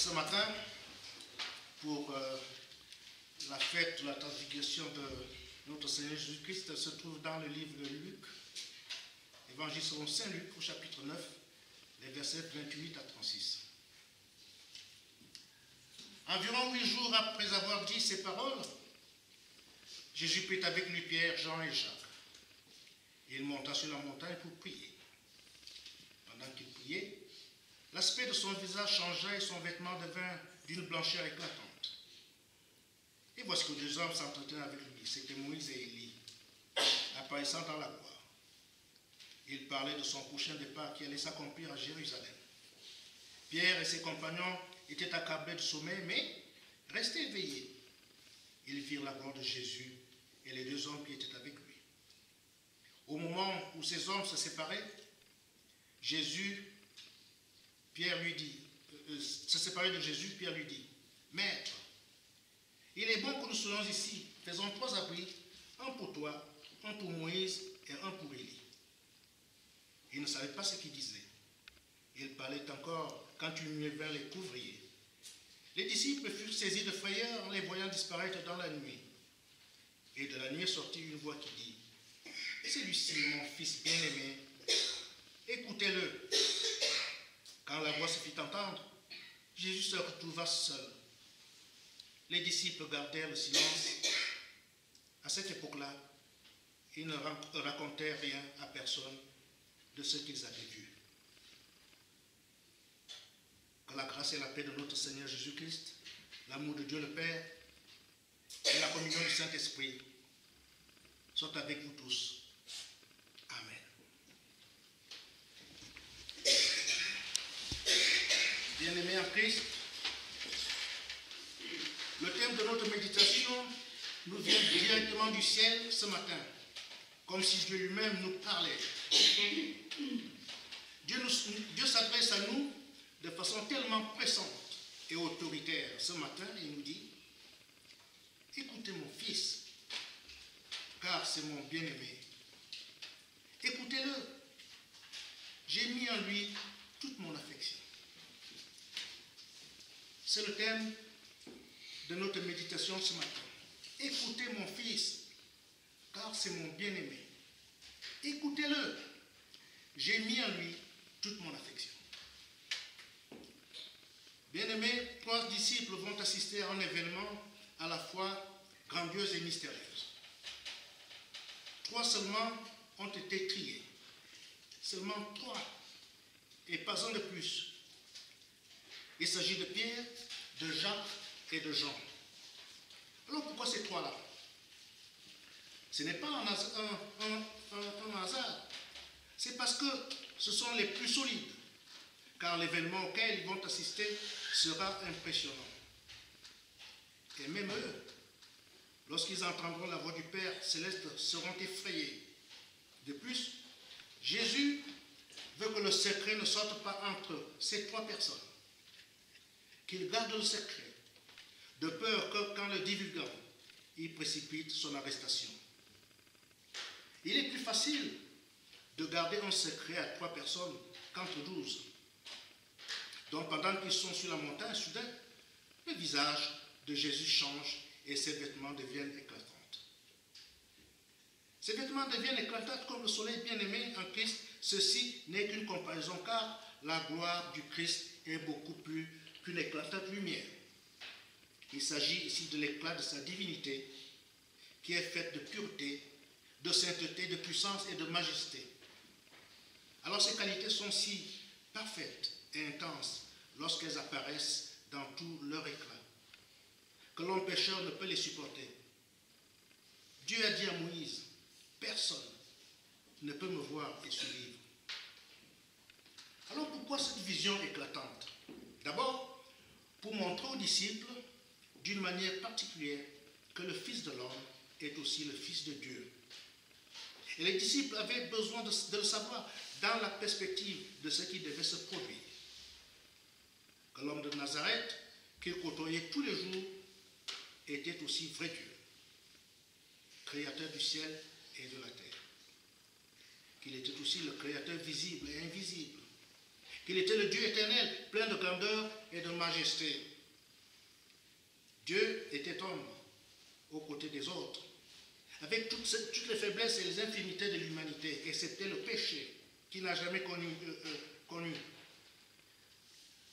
ce matin pour la fête de la transfiguration de notre Seigneur Jésus-Christ se trouve dans le livre de Luc, Évangile selon Saint Luc au chapitre 9, les versets 28 à 36. Environ 8 jours après avoir dit ces paroles, Jésus prit avec lui Pierre, Jean et Jacques. Il monta sur la montagne pour prier. Pendant qu'il priait, l'aspect de son visage changea et son vêtement devint d'une blancheur éclatante. Et voici que deux hommes s'entretenaient avec lui. C'étaient Moïse et Élie, apparaissant dans la gloire. Ils parlaient de son prochain départ qui allait s'accomplir à Jérusalem. Pierre et ses compagnons étaient accablés de sommeil, mais restaient éveillés. Ils virent la gloire de Jésus et les deux hommes qui étaient avec lui. Au moment où ces hommes se séparaient, Pierre lui dit, « Maître, il est bon que nous soyons ici. Faisons 3 abris, un pour toi, un pour Moïse et un pour Élie. » Ils ne savaient pas ce qu'il disait. Il parlait encore quand une nuée vint les couvrir. Les disciples furent saisis de frayeur en les voyant disparaître dans la nuit. Et de la nuit sortit une voix qui dit, « Celui-ci est mon fils bien-aimé, écoutez-le. » Quand la voix se fit entendre, Jésus se retrouva seul. Les disciples gardèrent le silence. À cette époque-là, ils ne racontèrent rien à personne de ce qu'ils avaient vu. Que la grâce et la paix de notre Seigneur Jésus-Christ, l'amour de Dieu le Père et la communion du Saint-Esprit soient avec vous tous. Amen. Bien-aimés en Christ, le thème de notre méditation nous vient directement du ciel ce matin, comme si Dieu lui-même nous parlait. Dieu s'adresse à nous de façon tellement pressante et autoritaire ce matin et nous dit, « Écoutez mon fils, car c'est mon bien-aimé. Écoutez-le, j'ai mis en lui toute mon affection. » C'est le thème de notre méditation ce matin. Écoutez mon fils, car c'est mon bien-aimé. Écoutez-le, j'ai mis en lui toute mon affection. Bien-aimés, 3 disciples vont assister à un événement à la fois grandiose et mystérieuse. 3 seulement ont été triés. Seulement 3 et pas un de plus. Il s'agit de Pierre, de Jacques et de Jean. Alors pourquoi ces 3-là? Ce n'est pas un hasard. C'est parce que ce sont les plus solides, car l'événement auquel ils vont assister sera impressionnant. Et même eux, lorsqu'ils entendront la voix du Père céleste, seront effrayés. De plus, Jésus veut que le secret ne sorte pas entre ces 3 personnes, qu'il garde le secret, de peur que, quand le divulguant, il précipite son arrestation. Il est plus facile de garder un secret à 3 personnes qu'entre 12. Donc pendant qu'ils sont sur la montagne, soudain, le visage de Jésus change et ses vêtements deviennent éclatants. Ces vêtements deviennent éclatants comme le soleil bien-aimé en Christ. Ceci n'est qu'une comparaison car la gloire du Christ est beaucoup plus qu'une éclatante lumière. Il s'agit ici de l'éclat de sa divinité qui est faite de pureté, de sainteté, de puissance et de majesté. Alors ces qualités sont si parfaites et intenses lorsqu'elles apparaissent dans tout leur éclat, que l'homme pécheur ne peut les supporter. Dieu a dit à Moïse, « Personne ne peut me voir et survivre. » Alors pourquoi cette vision éclatante? D'abord, pour montrer aux disciples, d'une manière particulière, que le Fils de l'homme est aussi le Fils de Dieu. Et les disciples avaient besoin de le savoir dans la perspective de ce qui devait se produire. Que l'homme de Nazareth, qu'ils côtoyaient tous les jours, était aussi vrai Dieu, créateur du ciel et de la terre. Qu'il était aussi le créateur visible et invisible, qu'il était le Dieu éternel, plein de grandeur et de majesté. Dieu était homme aux côtés des autres, avec toutes les faiblesses et les infimités de l'humanité, excepté le péché qu'il n'a jamais connu.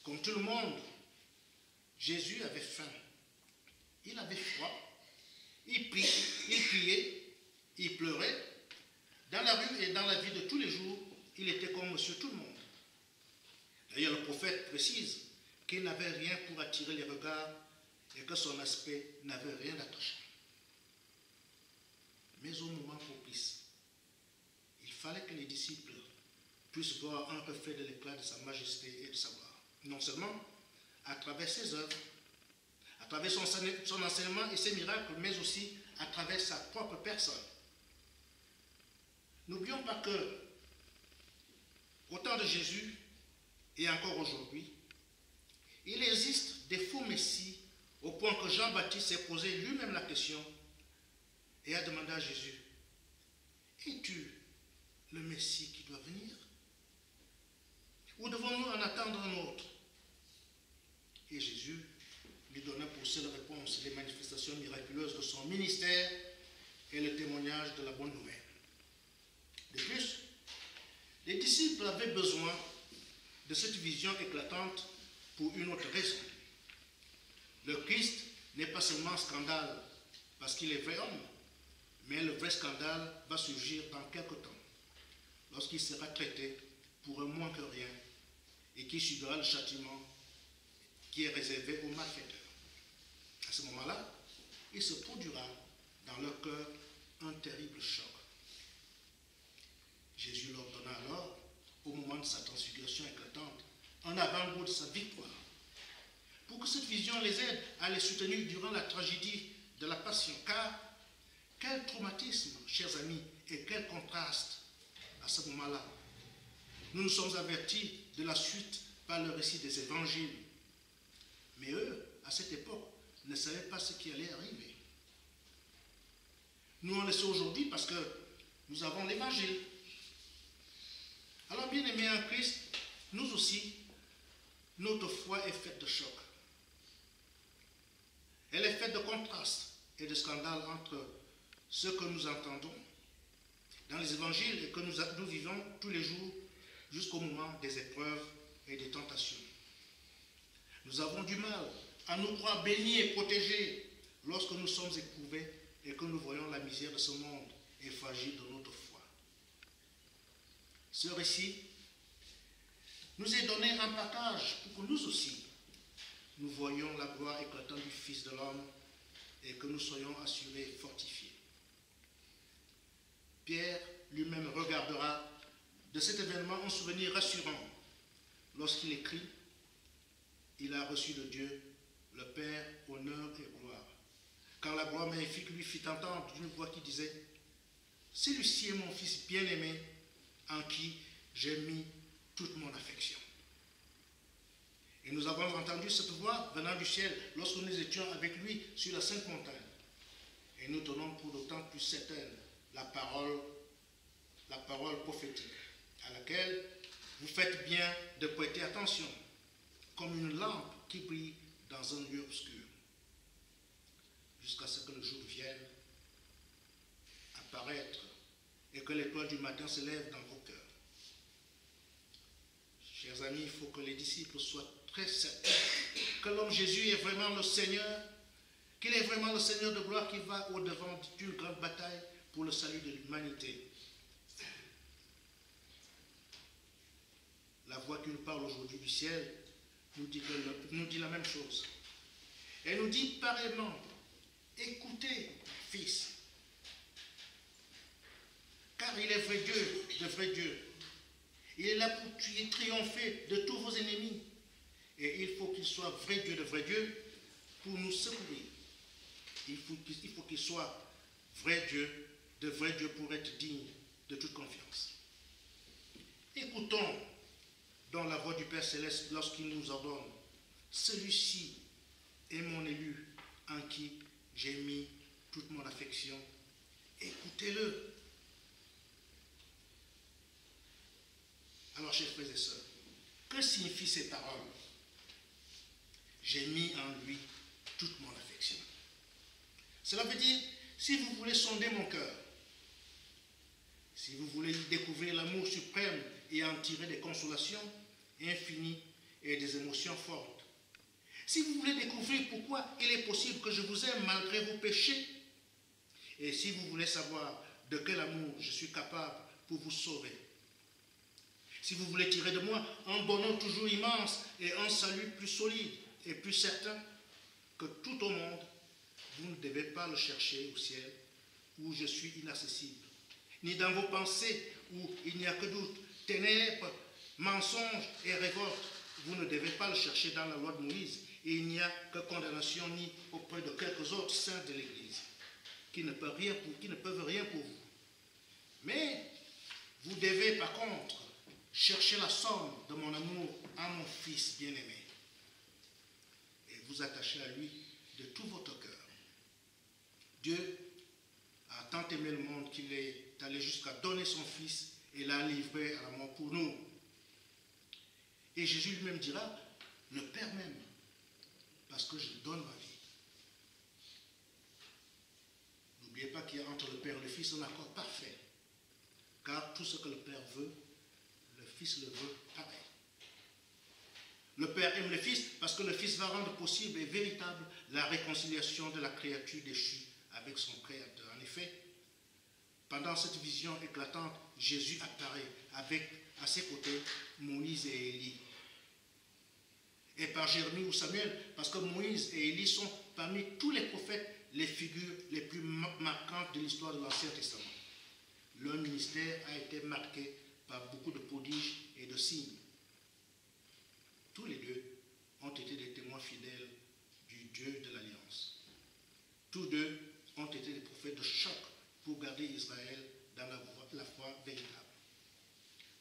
Comme tout le monde, Jésus avait faim, il avait froid, il priait, il pleurait. Dans la rue et dans la vie de tous les jours, il était comme monsieur tout le monde. D'ailleurs, le prophète précise qu'il n'avait rien pour attirer les regards et que son aspect n'avait rien d'attachant. Mais au moment propice, il fallait que les disciples puissent voir un reflet de l'éclat de sa majesté et de sa gloire. Non seulement à travers ses œuvres, à travers son enseignement et ses miracles, mais aussi à travers sa propre personne. N'oublions pas que, au temps de Jésus et encore aujourd'hui, il existe des faux messies au point que Jean-Baptiste s'est posé lui-même la question et a demandé à Jésus, « Es-tu le Messie qui doit venir? Ou devons-nous en attendre un autre ?» Et Jésus lui donna pour seule réponse les manifestations miraculeuses de son ministère et le témoignage de la bonne nouvelle. De plus, les disciples avaient besoin de cette vision éclatante pour une autre raison. Le Christ n'est pas seulement un scandale parce qu'il est vrai homme, mais le vrai scandale va surgir dans quelque temps, lorsqu'il sera traité pour un moins que rien et qu'il subira le châtiment qui est réservé aux malfaiteurs. À ce moment-là, il se produira dans leur cœur un terrible choc. Jésus leur donna alors, au moment de sa transfiguration éclatante, un avant-goût de sa victoire, pour que cette vision les aide à les soutenir durant la tragédie de la passion. Car quel traumatisme, chers amis, et quel contraste à ce moment-là. Nous nous sommes avertis de la suite par le récit des évangiles. Mais eux, à cette époque, ne savaient pas ce qui allait arriver. Nous on le sait aujourd'hui parce que nous avons l'évangile. Alors, bien aimés en Christ, nous aussi, notre foi est faite de chocs. Elle est faite de contrastes et de scandales entre ce que nous entendons dans les évangiles et que nous vivons tous les jours jusqu'au moment des épreuves et des tentations. Nous avons du mal à nous croire bénis et protégés lorsque nous sommes éprouvés et que nous voyons la misère de ce monde et fragile de notre foi. Ce récit nous est donné en partage pour que nous aussi, nous voyions la gloire éclatante du Fils de l'homme et que nous soyons assurés et fortifiés. Pierre lui-même regardera de cet événement un souvenir rassurant lorsqu'il écrit « Il a reçu de Dieu le Père, honneur et gloire. Quand la gloire magnifique lui fit entendre d'une voix qui disait « Celui-ci est mon Fils bien-aimé, en qui j'ai mis toute mon affection. » Et nous avons entendu cette voix venant du ciel lorsque nous étions avec lui sur la Sainte Montagne. Et nous tenons pour d'autant plus certaine la parole prophétique, à laquelle vous faites bien de prêter attention, comme une lampe qui brille dans un lieu obscur, jusqu'à ce que le jour vienne apparaître et que l'étoile du matin se lève dans vos cœurs. Chers amis, il faut que les disciples soient très certains que l'homme Jésus est vraiment le Seigneur, qu'il est vraiment le Seigneur de gloire qui va au-devant d'une grande bataille pour le salut de l'humanité. La voix qui nous parle aujourd'hui du ciel nous dit la même chose. Elle nous dit pareillement, écoutez, fils, car il est vrai Dieu, de vrai Dieu. Il est là pour triompher de tous vos ennemis. Et il faut qu'il soit vrai Dieu, de vrai Dieu, pour nous secourir. Il faut qu'il soit vrai Dieu, de vrai Dieu, pour être digne de toute confiance. Écoutons dans la voix du Père Céleste lorsqu'il nous ordonne « Celui-ci est mon élu, en qui j'ai mis toute mon affection. Écoutez-le. » Alors, chers frères et sœurs, Que signifient ces paroles? J'ai mis en lui toute mon affection. Cela veut dire, si vous voulez sonder mon cœur, si vous voulez découvrir l'amour suprême et en tirer des consolations infinies et des émotions fortes, si vous voulez découvrir pourquoi il est possible que je vous aime malgré vos péchés, et si vous voulez savoir de quel amour je suis capable pour vous sauver, si vous voulez tirer de moi un bonheur toujours immense et un salut plus solide et plus certain que tout au monde, vous ne devez pas le chercher au ciel où je suis inaccessible, ni dans vos pensées où il n'y a que doute, ténèbres, mensonges et révolte. Vous ne devez pas le chercher dans la loi de Moïse, et il n'y a que condamnation ni auprès de quelques autres saints de l'Église qui ne peuvent rien pour vous. Mais vous devez par contre chercher la somme de mon amour à mon Fils bien-aimé et vous attacher à lui de tout votre cœur. Dieu a tant aimé le monde qu'il est allé jusqu'à donner son Fils et l'a livré à la mort pour nous. Et Jésus lui-même dira, le Père m'aime parce que je donne ma vie. N'oubliez pas qu'il y a entre le Père et le Fils un accord parfait, car tout ce que le Père veut, le Fils le veut pareil. Le Père aime le Fils parce que le Fils va rendre possible et véritable la réconciliation de la créature déchue avec son Créateur. En effet, pendant cette vision éclatante, Jésus apparaît avec à ses côtés Moïse et Élie. Et par Jérémie ou Samuel, parce que Moïse et Élie sont parmi tous les prophètes les figures les plus marquantes de l'histoire de l'Ancien Testament. Leur ministère a été marqué par beaucoup de prodiges et de signes. Tous les deux ont été des témoins fidèles du Dieu de l'Alliance. Tous deux ont été des prophètes de choc pour garder Israël dans la foi véritable.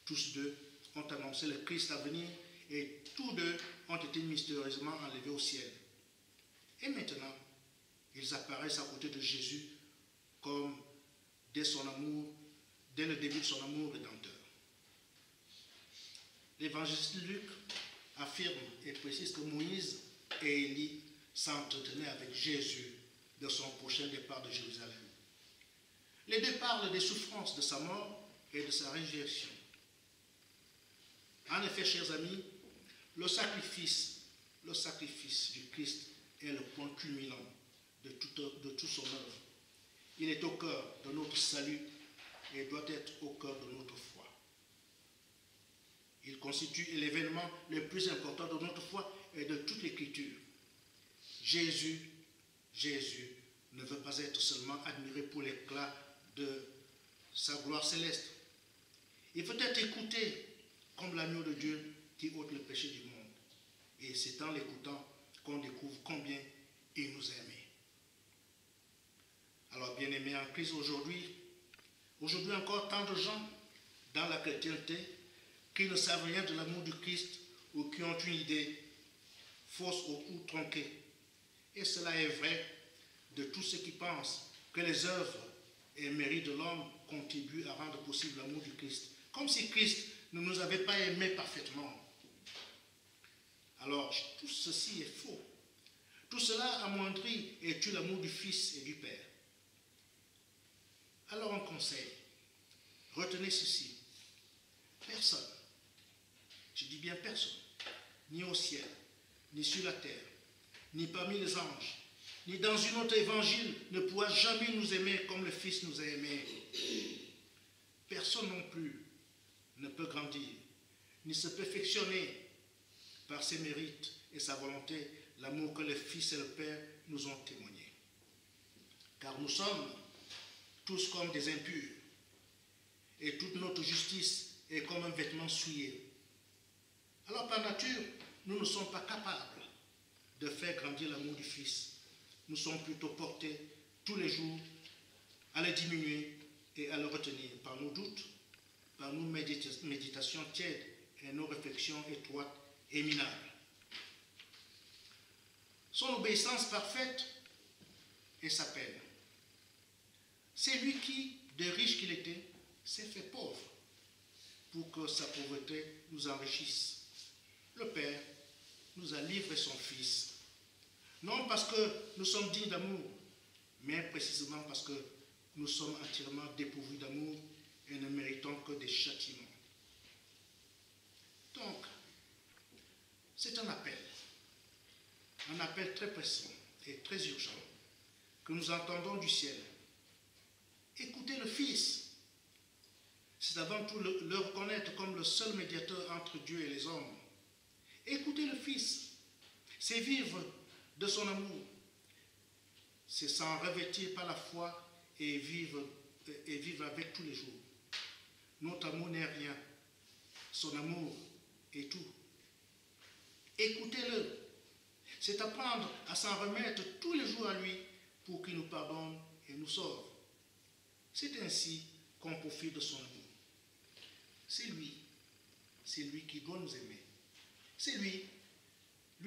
Tous deux ont annoncé le Christ à venir et tous deux ont été mystérieusement enlevés au ciel. Et maintenant, ils apparaissent à côté de Jésus comme dès le début de son amour rédempteur. L'évangéliste Luc affirme et précise que Moïse et Élie s'entretenaient avec Jésus de son prochain départ de Jérusalem. Les deux parlent des souffrances de sa mort et de sa résurrection. En effet, chers amis, le sacrifice du Christ est le point culminant de toute son œuvre. Il est au cœur de notre salut et doit être au cœur de notre foi. Il constitue l'événement le plus important de notre foi et de toute l'Écriture. Jésus ne veut pas être seulement admiré pour l'éclat de sa gloire céleste. Il veut être écouté comme l'agneau de Dieu qui ôte le péché du monde. Et c'est en l'écoutant qu'on découvre combien il nous a aimés. Alors, bien-aimés en Christ, aujourd'hui encore, tant de gens dans la chrétienté qui ne savent rien de l'amour du Christ ou qui ont une idée fausse ou tronquée. Et cela est vrai de tous ceux qui pensent que les œuvres et mérites de l'homme contribuent à rendre possible l'amour du Christ. Comme si Christ ne nous avait pas aimés parfaitement. Alors, tout ceci est faux. Tout cela amoindrit et tue l'amour du Fils et du Père. Alors, un conseil. Retenez ceci. Personne, je dis bien personne, ni au ciel, ni sur la terre, ni parmi les anges, ni dans une autre évangile ne pourra jamais nous aimer comme le Fils nous a aimés. Personne non plus ne peut grandir, ni se perfectionner par ses mérites et sa volonté, l'amour que le Fils et le Père nous ont témoigné. Car nous sommes tous comme des impurs, et toute notre justice est comme un vêtement souillé. Alors par nature, nous ne sommes pas capables de faire grandir l'amour du Fils. Nous sommes plutôt portés tous les jours à le diminuer et à le retenir par nos doutes, par nos méditations tièdes et nos réflexions étroites et minables. Son obéissance parfaite est sa peine. C'est lui qui, de riche qu'il était, s'est fait pauvre pour que sa pauvreté nous enrichisse. le Père nous a livré son Fils, non parce que nous sommes dignes d'amour, mais précisément parce que nous sommes entièrement dépourvus d'amour et ne méritons que des châtiments. Donc, c'est un appel très pressant et très urgent que nous entendons du ciel. Écoutez le Fils. C'est avant tout le reconnaître comme le seul médiateur entre Dieu et les hommes. Écoutez le Fils. C'est vivre de son amour. C'est s'en revêtir par la foi et vivre avec tous les jours. Notre amour n'est rien. Son amour est tout. Écoutez-le. C'est apprendre à s'en remettre tous les jours à lui pour qu'il nous pardonne et nous sauve. C'est ainsi qu'on profite de son amour. C'est lui qui doit nous aimer. C'est lui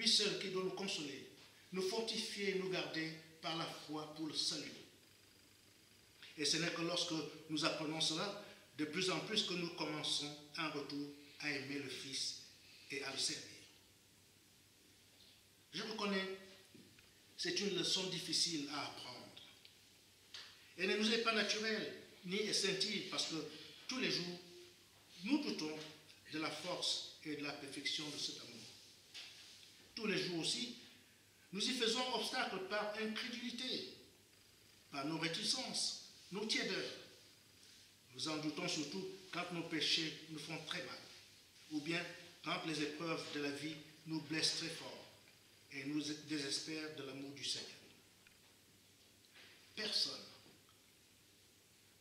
seul qui doit nous consoler, nous fortifier et nous garder par la foi pour le salut. Et ce n'est que lorsque nous apprenons cela, de plus en plus que nous commençons un retour à aimer le Fils et à le servir. Je reconnais, c'est une leçon difficile à apprendre. Elle ne nous est pas naturelle ni instinctive parce que tous les jours, nous doutons de la force et de la perfection de cet amour. Tous les jours aussi, nous y faisons obstacle par incrédulité, par nos réticences, nos tiédeurs. Nous en doutons surtout quand nos péchés nous font très mal, ou bien quand les épreuves de la vie nous blessent très fort et nous désespèrent de l'amour du Seigneur. Personne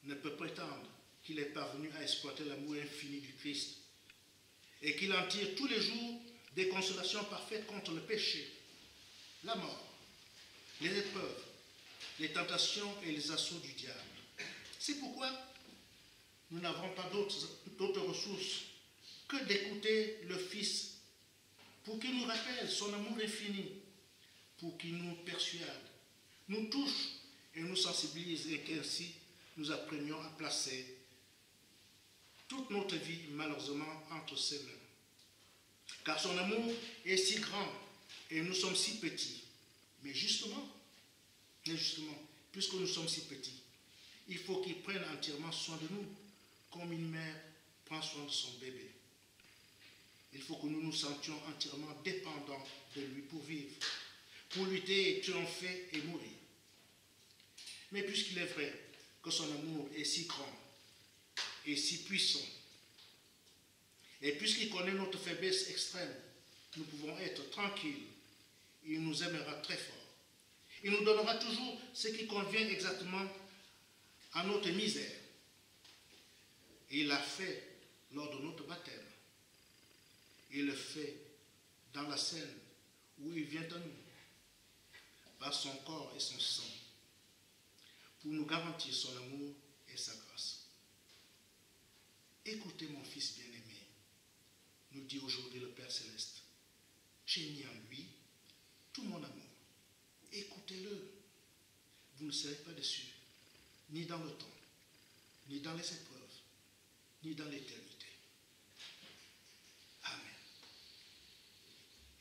ne peut prétendre qu'il est parvenu à exploiter l'amour infini du Christ et qu'il en tire tous les jours des consolations parfaites contre le péché, la mort, les épreuves, les tentations et les assauts du diable. C'est pourquoi nous n'avons pas d'autres ressources que d'écouter le Fils pour qu'il nous rappelle son amour infini, pour qu'il nous persuade, nous touche et nous sensibilise et qu'ainsi nous apprenions à placer toute notre vie malheureusement entre ses mains. Car son amour est si grand et nous sommes si petits. Mais justement, puisque nous sommes si petits, il faut qu'il prenne entièrement soin de nous, comme une mère prend soin de son bébé. Il faut que nous nous sentions entièrement dépendants de lui pour vivre, pour lutter, triompher et mourir. Mais puisqu'il est vrai que son amour est si grand et si puissant, et puisqu'il connaît notre faiblesse extrême, nous pouvons être tranquilles. Il nous aimera très fort. Il nous donnera toujours ce qui convient exactement à notre misère. Et il l'a fait lors de notre baptême. Il le fait dans la scène où il vient à nous, par son corps et son sang, pour nous garantir son amour et sa grâce. Écoutez mon Fils bien-aimé, nous dit aujourd'hui le Père Céleste. J'ai mis en lui tout mon amour. Écoutez-le. Vous ne serez pas déçus, ni dans le temps, ni dans les épreuves, ni dans l'éternité. Amen.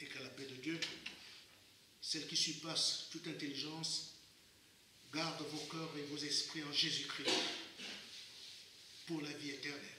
Et que la paix de Dieu, celle qui surpasse toute intelligence, garde vos cœurs et vos esprits en Jésus-Christ pour la vie éternelle.